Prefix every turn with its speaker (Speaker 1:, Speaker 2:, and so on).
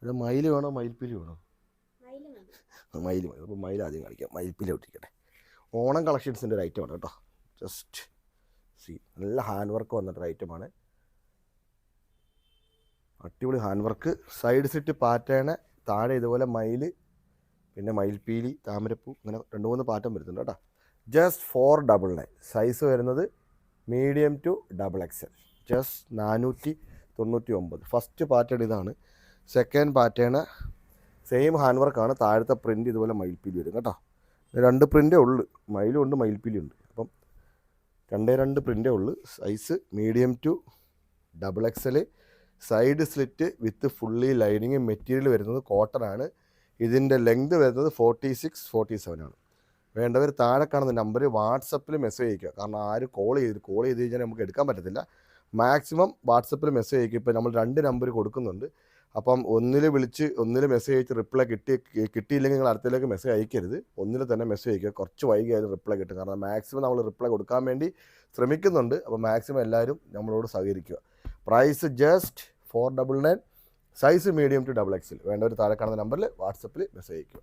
Speaker 1: ഇവിടെ മയിൽ വേണോ മയിൽപ്പീലി വേണോ? മയിൽ മതി. അപ്പോൾ മയിൽ ആദ്യം കാണിക്കാം. മയിൽപ്പീലി ഒട്ടിക്കട്ടെ. ഓണം കളക്ഷൻസിൻ്റെ ഒരു ഐറ്റമാണ് കേട്ടോ. ജസ്റ്റ് സി, നല്ല ഹാൻഡ് വർക്ക് വന്നിട്ടൊരു ഐറ്റമാണ്. അടിപൊളി hand work. Side set pattern, താഴെ ഇതുപോലെ മയിൽ, പിന്നെ മയിൽപ്പീലി, താമരപ്പൂ, ഇങ്ങനെ 2-3 പാറ്റേൺ വരുന്നുണ്ട് കേട്ടോ. ജസ്റ്റ് 499. സൈസ് വരുന്നത് medium to XXL. Just 499. First pattern ഇതാണ്. സെക്കൻഡ് പാറ്റേൺ സെയിം ഹാൻഡ് വർക്കാണ്. താഴത്തെ പ്രിൻറ്റ് ഇതുപോലെ മയിൽപ്പീലി വരും കേട്ടോ. 2 പ്രിൻ്റേ ഉള്ളൂ, മയിലും ഉണ്ട് മയിൽപ്പീലി ഉണ്ട്. അപ്പം 2 പ്രിൻ്റേ ഉള്ളൂ. Size medium to XXL. Side slit with fully lining. Material വരുന്നത് കോട്ടൺ ആണ്. ഇതിൻ്റെ ലെങ്ത് വരുന്നത് 46-47 ആണ്. വേണ്ടവർ താഴെ കാണുന്ന നമ്പർ വാട്സപ്പിൽ മെസ്സേജ് അയക്കുക. കാരണം ആരും കോൾ ചെയ്ത് കഴിഞ്ഞാൽ നമുക്ക് എടുക്കാൻ പറ്റത്തില്ല. മാക്സിമം വാട്സപ്പിൽ മെസ്സേജ് അയക്കുക. ഇപ്പോൾ നമ്മൾ 2 നമ്പർ കൊടുക്കുന്നുണ്ട്. അപ്പം ഒന്നിൽ വിളിച്ച് ഒന്നിൽ മെസ്സേജ് അയച്ച് റിപ്ലൈ കിട്ടിയില്ലെങ്കിൽ നിങ്ങൾ അടുത്തേക്ക് മെസ്സേജ് അയക്കരുത്. ഒന്നിൽ തന്നെ മെസ്സേജ് അയക്കുക. കുറച്ച് വൈകിയാലും റിപ്ലൈ കിട്ടും. കാരണം മാക്സിമം നമ്മൾ റിപ്ലൈ കൊടുക്കാൻ വേണ്ടി ശ്രമിക്കുന്നുണ്ട്. അപ്പോൾ മാക്സിമം എല്ലാവരും നമ്മളോട് സഹകരിക്കുക. Price just 499. Size medium to XXL. വേണ്ടവർ താഴെ കാണുന്ന നമ്പറിൽ വാട്സപ്പിൽ മെസ്സേജ് അയക്കുക.